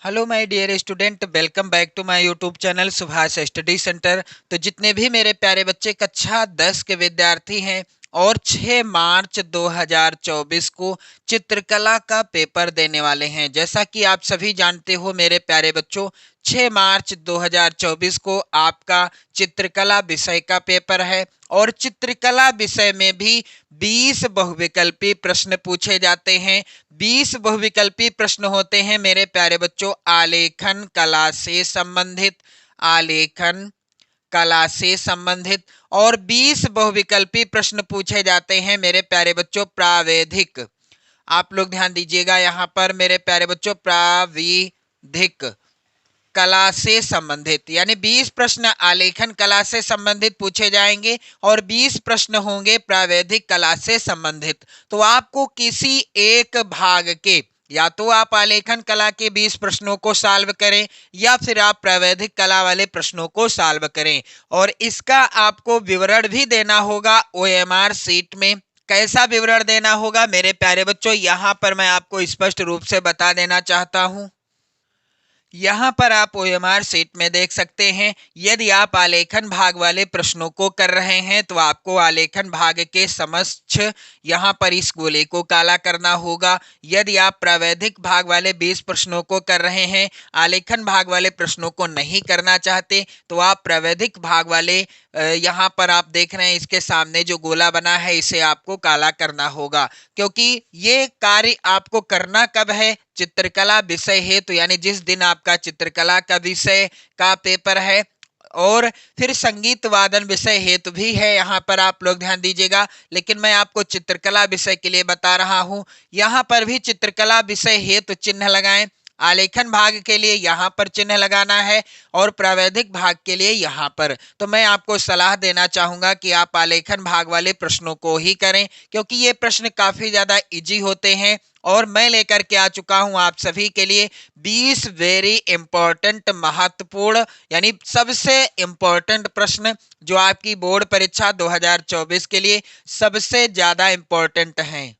Hello my dear student, welcome back to my YouTube channel Subhash study centre. तो जितने भी मेरे प्यारे बच्चे कक्षा 10 के विद्यार्थी हैं और 6 मार्च 2024 को चित्रकला का पेपर देने वाले हैं, जैसा कि आप सभी जानते हो मेरे प्यारे बच्चों, 6 मार्च 2024 को आपका चित्रकला विषय का पेपर है और चित्रकला विषय में भी 20 बहुविकल्पी प्रश्न पूछे जाते हैं। 20 बहुविकल्पी प्रश्न होते हैं मेरे प्यारे बच्चों आलेखन कला से संबंधित, आलेखन कला से संबंधित। और 20 बहुविकल्पी प्रश्न पूछे जाते हैं मेरे प्यारे बच्चों प्रावैधिक। आप लोग ध्यान दीजिएगा यहाँ पर मेरे प्यारे बच्चों, प्राविधिक कला से संबंधित, यानी 20 प्रश्न आलेखन कला से संबंधित पूछे जाएंगे और 20 प्रश्न होंगे प्रावैधिक कला से संबंधित। तो आपको किसी एक भाग के, या तो आप आलेखन कला के 20 प्रश्नों को सॉल्व करें या फिर आप प्रावैधिक कला वाले प्रश्नों को सॉल्व करें, और इसका आपको विवरण भी देना होगा ओएमआर शीट में। कैसा विवरण देना होगा मेरे प्यारे बच्चों, यहां पर मैं आपको स्पष्ट रूप से बता देना चाहता हूं। यहाँ पर आप ओएमआर शीट में देख सकते हैं, यदि आप आलेखन भाग वाले प्रश्नों को कर रहे हैं तो आपको आलेखन भाग के समक्ष यहाँ पर इस गोले को काला करना होगा। यदि आप प्रावैधिक भाग वाले 20 प्रश्नों को कर रहे हैं, आलेखन भाग वाले प्रश्नों को नहीं करना चाहते, तो आप प्रावैधिक भाग वाले यहाँ पर आप देख रहे हैं इसके सामने जो गोला बना है इसे आपको काला करना होगा, क्योंकि ये कार्य आपको करना कब है, चित्रकला विषय हेतु, यानी जिस दिन आपका चित्रकला का विषय का पेपर है। और फिर संगीत वादन विषय हेतु भी है, यहाँ पर आप लोग ध्यान दीजिएगा, लेकिन मैं आपको चित्रकला विषय के लिए बता रहा हूँ। यहाँ पर भी चित्रकला विषय हेतु चिन्ह लगाएं, आलेखन भाग के लिए यहाँ पर चिन्ह लगाना है और प्रावैधिक भाग के लिए यहाँ पर। तो मैं आपको सलाह देना चाहूंगा कि आप आलेखन भाग वाले प्रश्नों को ही करें, क्योंकि ये प्रश्न काफी ज्यादा इजी होते हैं और मैं लेकर के आ चुका हूं आप सभी के लिए 20 वेरी इंपॉर्टेंट, महत्वपूर्ण, यानी सबसे इंपॉर्टेंट प्रश्न जो आपकी बोर्ड परीक्षा 2024 के लिए सबसे ज्यादा इंपॉर्टेंट हैं।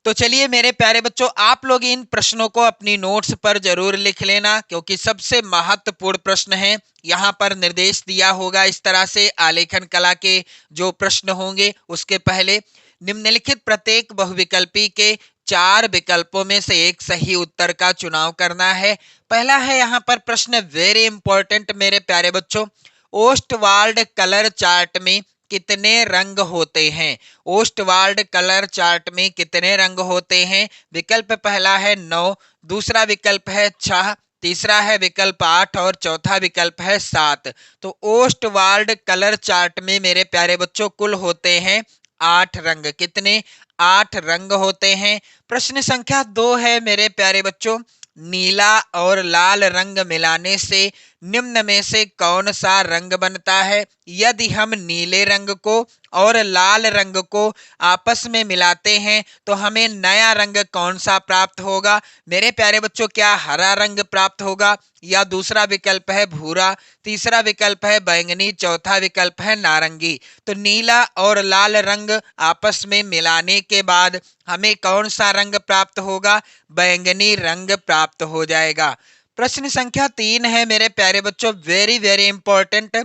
तो चलिए मेरे प्यारे बच्चों, आप लोग इन प्रश्नों को अपनी नोट्स पर जरूर लिख लेना, क्योंकि सबसे महत्वपूर्ण प्रश्न है। यहाँ पर निर्देश दिया होगा इस तरह से, आलेखन कला के जो प्रश्न होंगे उसके पहले निम्नलिखित प्रत्येक बहुविकल्पी के 4 विकल्पों में से एक सही उत्तर का चुनाव करना है। पहला है यहाँ पर प्रश्न वेरी इंपॉर्टेंट मेरे प्यारे बच्चों, ओस्टवाल्ड कलर चार्ट में कितने रंग होते हैं। ओस्टवाल्ड कलर चार्ट में कितने रंग होते हैं। विकल्प पहला है 9, दूसरा विकल्प है 6, तीसरा है विकल्प 8 और चौथा विकल्प है 7। तो ओस्टवाल्ड कलर चार्ट में मेरे प्यारे बच्चों कुल होते हैं 8 रंग। कितने? 8 रंग होते हैं। प्रश्न संख्या 2 है मेरे प्यारे बच्चों, नीला और लाल रंग मिलाने से निम्न में से कौन सा रंग बनता है। यदि हम नीले रंग को और लाल रंग को आपस में मिलाते हैं तो हमें नया रंग कौन सा प्राप्त होगा मेरे प्यारे बच्चों, क्या हरा रंग प्राप्त होगा, या दूसरा विकल्प है भूरा, तीसरा विकल्प है बैंगनी, चौथा विकल्प है नारंगी। तो नीला और लाल रंग आपस में मिलाने के बाद हमें कौन सा रंग प्राप्त होगा, बैंगनी रंग प्राप्त हो जाएगा। प्रश्न संख्या 3 है मेरे प्यारे बच्चों, वेरी वेरी इंपॉर्टेंट,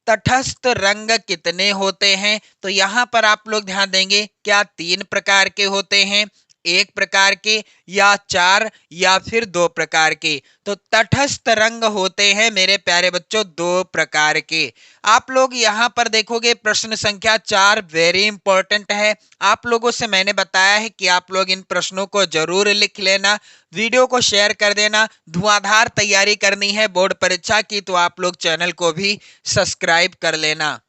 तटस्थ रंग कितने होते हैं। तो यहाँ पर आप लोग ध्यान देंगे, क्या 3 प्रकार के होते हैं, 1 प्रकार के, या 4, या फिर 2 प्रकार के। तो तटस्थ रंग होते हैं मेरे प्यारे बच्चों 2 प्रकार के। आप लोग यहाँ पर देखोगे प्रश्न संख्या 4 वेरी इंपॉर्टेंट है। आप लोगों से मैंने बताया है कि आप लोग इन प्रश्नों को जरूर लिख लेना, वीडियो को शेयर कर देना। धुआंधार तैयारी करनी है बोर्ड परीक्षा की तो आप लोग चैनल को भी सब्सक्राइब कर लेना।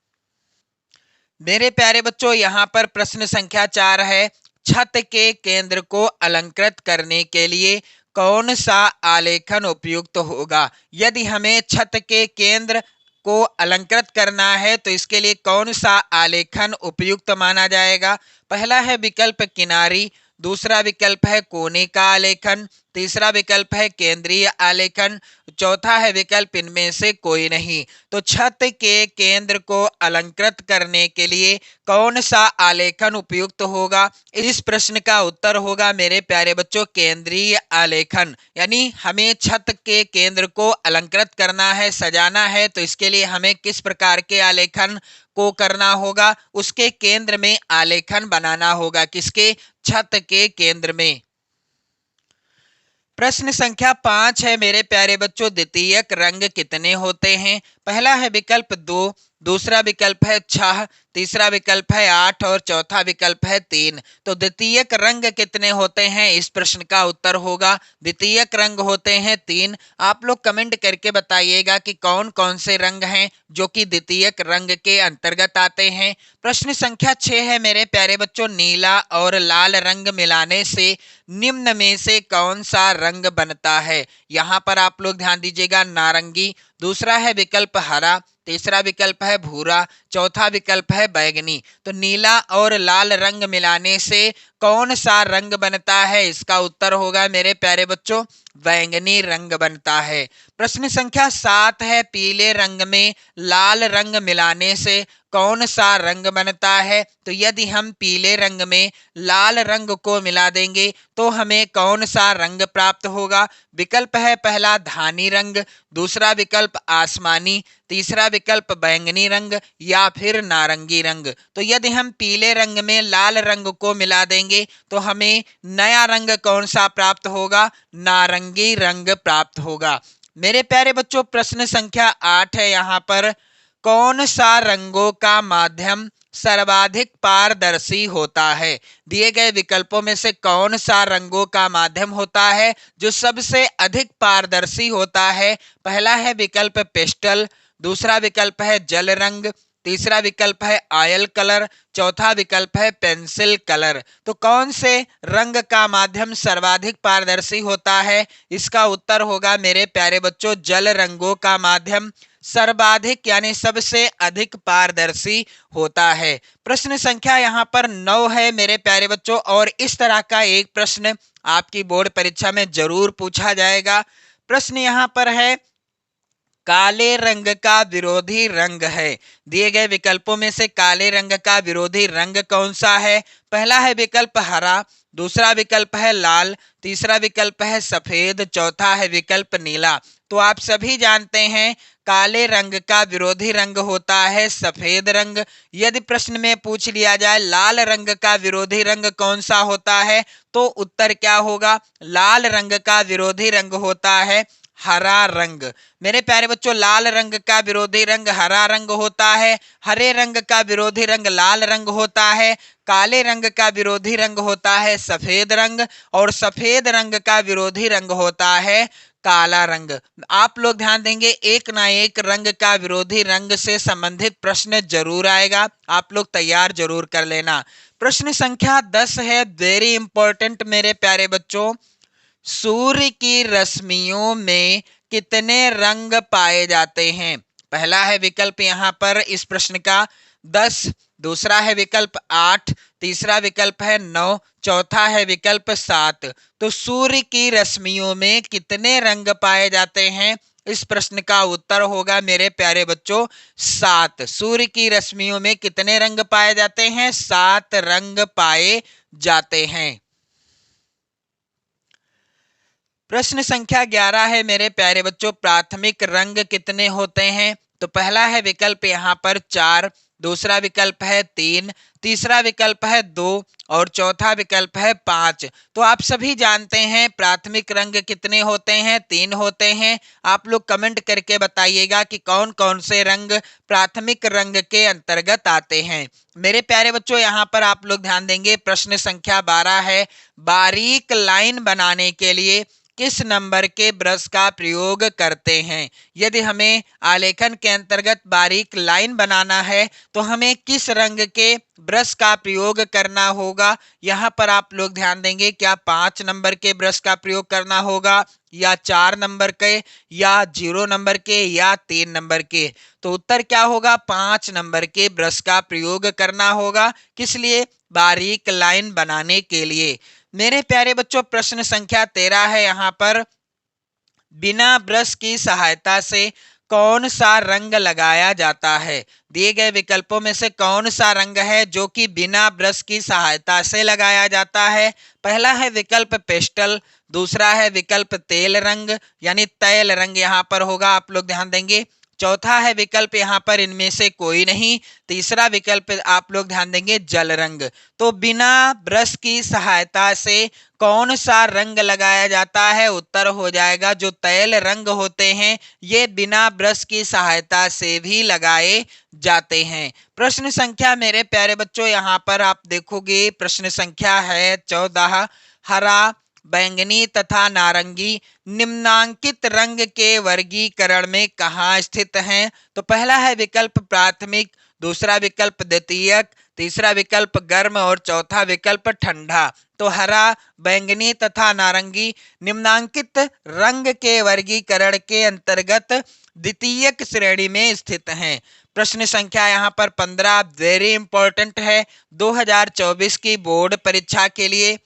मेरे प्यारे बच्चों, यहाँ पर प्रश्न संख्या 4 है, छत के केंद्र को अलंकृत करने के लिए कौन सा आलेखन उपयुक्त होगा। यदि हमें छत के केंद्र को अलंकृत करना है तो इसके लिए कौन सा आलेखन उपयुक्त माना जाएगा। पहला है विकल्प किनारी, दूसरा विकल्प है कोने का आलेखन, तीसरा विकल्प है केंद्रीय आलेखन, चौथा है विकल्प इनमें से कोई नहीं। तो छत के केंद्र को अलंकृत करने के लिए कौन सा आलेखन उपयुक्त होगा? इस प्रश्न का उत्तर होगा मेरे प्यारे बच्चों केंद्रीय आलेखन। यानी हमें छत के केंद्र को अलंकृत करना है, सजाना है, तो इसके लिए हमें किस प्रकार के आलेखन को करना होगा? उसके केंद्र में आलेखन बनाना होगा। किसके? छत के केंद्र में। प्रश्न संख्या 5 है मेरे प्यारे बच्चों, द्वितीयक रंग कितने होते हैं? पहला है विकल्प 2, दूसरा विकल्प है 6, तीसरा विकल्प है 8 और चौथा विकल्प है 3। तो द्वितीयक रंग कितने होते हैं? इस प्रश्न का उत्तर होगा द्वितीयक रंग होते हैं 3। आप लोग कमेंट करके बताइएगा कि कौन कौन से रंग हैं जो कि द्वितीयक रंग के अंतर्गत आते हैं। प्रश्न संख्या 6 है मेरे प्यारे बच्चों, नीला और लाल रंग मिलाने से निम्न में से कौन सा रंग बनता है? यहाँ पर आप लोग ध्यान दीजिएगा, नारंगी, दूसरा है विकल्प हरा, तीसरा विकल्प है भूरा, चौथा विकल्प है बैगनी। तो नीला और लाल रंग मिलाने से कौन सा रंग बनता है? इसका उत्तर होगा मेरे प्यारे बच्चों बैंगनी रंग बनता है। प्रश्न संख्या 7 है, पीले रंग में लाल रंग मिलाने से कौन सा रंग बनता है? तो यदि हम पीले रंग में लाल रंग को मिला देंगे तो हमें कौन सा रंग प्राप्त होगा? विकल्प है पहला धानी रंग, दूसरा विकल्प आसमानी, तीसरा विकल्प बैंगनी रंग या फिर नारंगी रंग। तो यदि हम पीले रंग में लाल रंग को मिला देंगे तो हमें नया रंग कौन सा प्राप्त होगा? नारंगी रंग प्राप्त होगा। मेरे प्यारे बच्चों प्रश्न संख्या 8 है, यहाँ पर कौन सा रंगों का माध्यम सर्वाधिक पारदर्शी होता है? दिए गए विकल्पों में से कौन सा रंगों का माध्यम होता है जो सबसे अधिक पारदर्शी होता है? पहला है विकल्प पेस्टल, दूसरा विकल्प है जल रंग, तीसरा विकल्प है ऑयल कलर, चौथा विकल्प है पेंसिल कलर। तो कौन से रंग का माध्यम सर्वाधिक पारदर्शी होता है? इसका उत्तर होगा मेरे प्यारे बच्चों जल रंगों का माध्यम सर्वाधिक यानी सबसे अधिक पारदर्शी होता है। प्रश्न संख्या यहाँ पर 9 है मेरे प्यारे बच्चों, और इस तरह का एक प्रश्न आपकी बोर्ड परीक्षा में जरूर पूछा जाएगा। प्रश्न यहाँ पर है, काले रंग का विरोधी रंग है। दिए गए विकल्पों में से काले रंग का विरोधी रंग कौन सा है? पहला है विकल्प हरा, दूसरा विकल्प है लाल, तीसरा विकल्प है सफेद, चौथा है विकल्प नीला। तो आप सभी जानते हैं काले रंग का विरोधी रंग होता है सफेद रंग। यदि प्रश्न में पूछ लिया जाए लाल रंग का विरोधी रंग कौन सा होता है, तो उत्तर क्या होगा? लाल रंग का विरोधी रंग होता है हरा रंग। मेरे प्यारे बच्चों लाल रंग का विरोधी रंग हरा रंग होता है, हरे रंग का विरोधी रंग लाल रंग होता है, काले रंग का विरोधी रंग होता है सफेद रंग, और सफेद रंग का विरोधी रंग होता है काला रंग। आप लोग ध्यान देंगे एक ना एक रंग का विरोधी रंग से संबंधित प्रश्न जरूर आएगा, आप लोग तैयार जरूर कर लेना। प्रश्न संख्या 10 है, वेरी इंपॉर्टेंट मेरे प्यारे बच्चों, सूर्य की रश्मियों में कितने रंग पाए जाते हैं? पहला है विकल्प यहाँ पर इस प्रश्न का 10, दूसरा है विकल्प 8, तीसरा विकल्प है 9, चौथा है विकल्प 7। तो सूर्य की रश्मियों में कितने रंग पाए जाते हैं? इस प्रश्न का उत्तर होगा मेरे प्यारे बच्चों 7। सूर्य की रश्मियों में कितने रंग पाए जाते हैं? 7 रंग पाए जाते हैं। प्रश्न संख्या 11 है मेरे प्यारे बच्चों, प्राथमिक रंग कितने होते हैं? तो पहला है विकल्प यहाँ पर 4, दूसरा विकल्प है 3, तीसरा विकल्प है 2 और चौथा विकल्प है 5। तो आप सभी जानते हैं प्राथमिक रंग कितने होते हैं? 3 होते हैं। आप लोग कमेंट करके बताइएगा कि कौन कौन से रंग प्राथमिक रंग के अंतर्गत आते हैं। मेरे प्यारे बच्चों यहाँ पर आप लोग ध्यान देंगे, प्रश्न संख्या 12 है, बारीक लाइन बनाने के लिए किस नंबर के ब्रश का प्रयोग करते हैं? यदि हमें आलेखन के अंतर्गत बारीक लाइन बनाना है तो हमें किस रंग के ब्रश का प्रयोग करना होगा? यहाँ पर आप लोग ध्यान देंगे, क्या 5 नंबर के ब्रश का प्रयोग करना होगा या 4 नंबर के या 0 नंबर के या 3 नंबर के? तो उत्तर क्या होगा? 5 नंबर के ब्रश का प्रयोग करना होगा। किस लिए? बारीक लाइन बनाने के लिए। मेरे प्यारे बच्चों प्रश्न संख्या 13 है यहाँ पर, बिना ब्रश की सहायता से कौन सा रंग लगाया जाता है? दिए गए विकल्पों में से कौन सा रंग है जो कि बिना ब्रश की सहायता से लगाया जाता है? पहला है विकल्प पेस्टल, दूसरा है विकल्प तेल रंग यानी तैल रंग यहाँ पर होगा, आप लोग ध्यान देंगे। चौथा है विकल्प यहाँ पर इनमें से कोई नहीं, तीसरा विकल्प आप लोग ध्यान देंगे जल रंग। तो बिना ब्रश की सहायता से कौन सा रंग लगाया जाता है? उत्तर हो जाएगा जो तैल रंग होते हैं ये बिना ब्रश की सहायता से भी लगाए जाते हैं। प्रश्न संख्या मेरे प्यारे बच्चों यहाँ पर आप देखोगे, प्रश्न संख्या है 14, हरा, बैंगनी तथा नारंगी निम्नांकित रंग के वर्गीकरण में कहाँ स्थित हैं? तो पहला है विकल्प प्राथमिक, दूसरा विकल्प द्वितीयक, तीसरा विकल्प गर्म और चौथा विकल्प ठंडा। तो हरा, बैंगनी तथा नारंगी निम्नांकित रंग के वर्गीकरण के अंतर्गत द्वितीयक श्रेणी में स्थित हैं। प्रश्न संख्या यहाँ पर 15 वेरी इंपॉर्टेंट है 2024 की बोर्ड परीक्षा के लिए।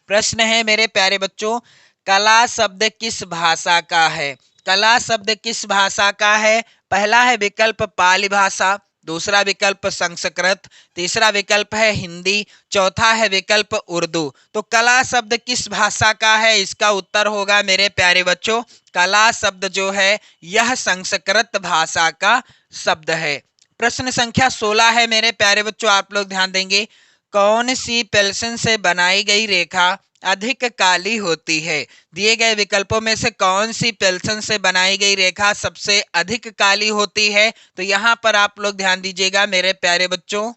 प्रश्न है मेरे प्यारे बच्चों, कला शब्द किस भाषा का है? कला शब्द किस भाषा का है? पहला है विकल्प पाली भाषा, दूसरा विकल्प संस्कृत, तीसरा विकल्प है हिंदी, चौथा है विकल्प उर्दू। तो कला शब्द किस भाषा का है? इसका उत्तर होगा मेरे प्यारे बच्चों, कला शब्द जो है यह संस्कृत भाषा का शब्द है। प्रश्न संख्या 16 है मेरे प्यारे बच्चों, आप लोग ध्यान देंगे, कौन सी पेंसिल से बनाई गई रेखा अधिक काली होती है? दिए गए विकल्पों में से कौन सी पेंसिल से बनाई गई रेखा सबसे अधिक काली होती है? तो यहाँ पर आप लोग ध्यान दीजिएगा मेरे प्यारे बच्चों,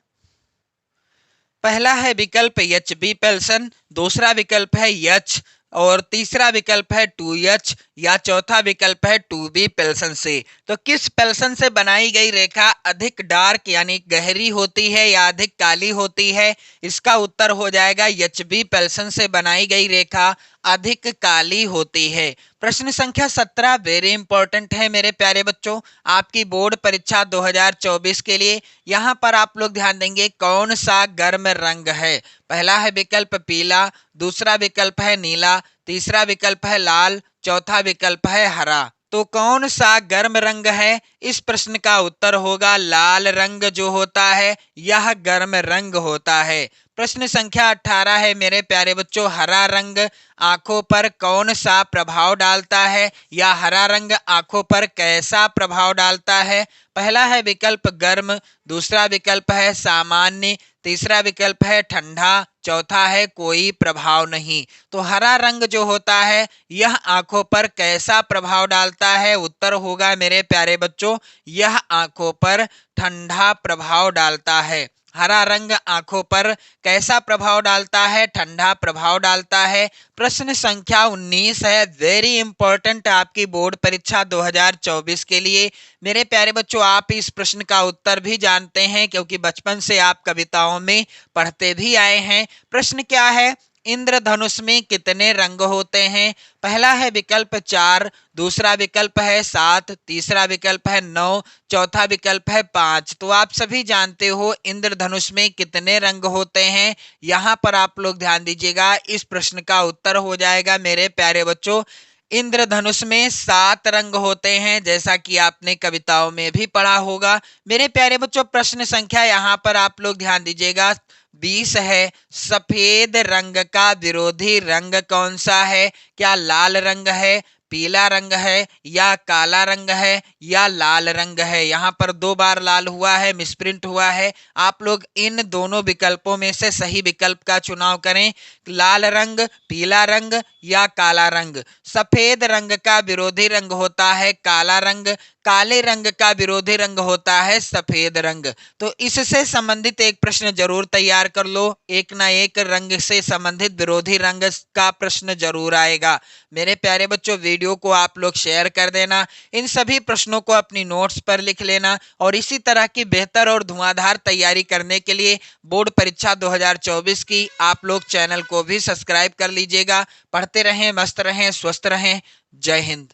पहला है विकल्प एच बी पेंसिल, दूसरा विकल्प है एच और तीसरा विकल्प है 2H या चौथा विकल्प है 2B पेंसिल से। तो किस पेंसिल से बनाई गई रेखा अधिक डार्क यानी गहरी होती है या अधिक काली होती है? इसका उत्तर हो जाएगा HB पेंसिल से बनाई गई रेखा अधिक काली होती है। प्रश्न संख्या 17 वेरी इंपॉर्टेंट है मेरे प्यारे बच्चों आपकी बोर्ड परीक्षा 2024 के लिए। यहाँ पर आप लोग ध्यान देंगे कौन सा गर्म रंग है? पहला है विकल्प पीला, दूसरा विकल्प है नीला, तीसरा विकल्प है लाल, चौथा विकल्प है हरा। तो कौन सा गर्म रंग है? इस प्रश्न का उत्तर होगा लाल रंग जो होता है यह गर्म रंग होता है। प्रश्न संख्या 18 है मेरे प्यारे बच्चों, हरा रंग आंखों पर कौन सा प्रभाव डालता है या हरा रंग आंखों पर कैसा प्रभाव डालता है? पहला है विकल्प गर्म, दूसरा विकल्प है सामान्य, तीसरा विकल्प है ठंडा, चौथा है कोई प्रभाव नहीं। तो हरा रंग जो होता है यह आंखों पर कैसा प्रभाव डालता है? उत्तर होगा मेरे प्यारे बच्चों यह आंखों पर ठंडा प्रभाव डालता है। हरा रंग आंखों पर कैसा प्रभाव डालता है? ठंडा प्रभाव डालता है। प्रश्न संख्या 19 है वेरी इंपॉर्टेंट आपकी बोर्ड परीक्षा 2024 के लिए। मेरे प्यारे बच्चों आप इस प्रश्न का उत्तर भी जानते हैं क्योंकि बचपन से आप कविताओं में पढ़ते भी आए हैं। प्रश्न क्या है? इंद्रधनुष में कितने रंग होते हैं? पहला है विकल्प 4, दूसरा विकल्प है 7, तीसरा विकल्प है 9, चौथा विकल्प है 5। तो आप सभी जानते हो इंद्रधनुष में कितने रंग होते हैं। यहाँ पर आप लोग ध्यान दीजिएगा इस प्रश्न का उत्तर हो जाएगा मेरे प्यारे बच्चों इंद्रधनुष में 7 रंग होते हैं जैसा कि आपने कविताओं में भी पढ़ा होगा। मेरे प्यारे बच्चों प्रश्न संख्या यहाँ पर आप लोग ध्यान दीजिएगा 20 है, सफेद रंग का विरोधी रंग कौन सा है? क्या लाल रंग है, पीला रंग है या काला रंग है या लाल रंग है? यहाँ पर 2 बार लाल हुआ है, मिसप्रिंट हुआ है। आप लोग इन दोनों विकल्पों में से सही विकल्प का चुनाव करें, लाल रंग, पीला रंग या काला रंग। सफेद रंग का विरोधी रंग होता है काला रंग, काले रंग का विरोधी रंग होता है सफेद रंग। तो इससे संबंधित एक प्रश्न जरूर तैयार कर लो, एक ना एक रंग से संबंधित विरोधी रंग का प्रश्न जरूर आएगा। मेरे प्यारे बच्चों वीडियो को आप लोग शेयर कर देना, इन सभी प्रश्नों को अपनी नोट्स पर लिख लेना और इसी तरह की बेहतर और धुआंधार तैयारी करने के लिए बोर्ड परीक्षा 2024 की आप लोग चैनल को भी सब्सक्राइब कर लीजिएगा। पढ़ते रहें, मस्त रहें, स्वस्थ रहें। जय हिंद।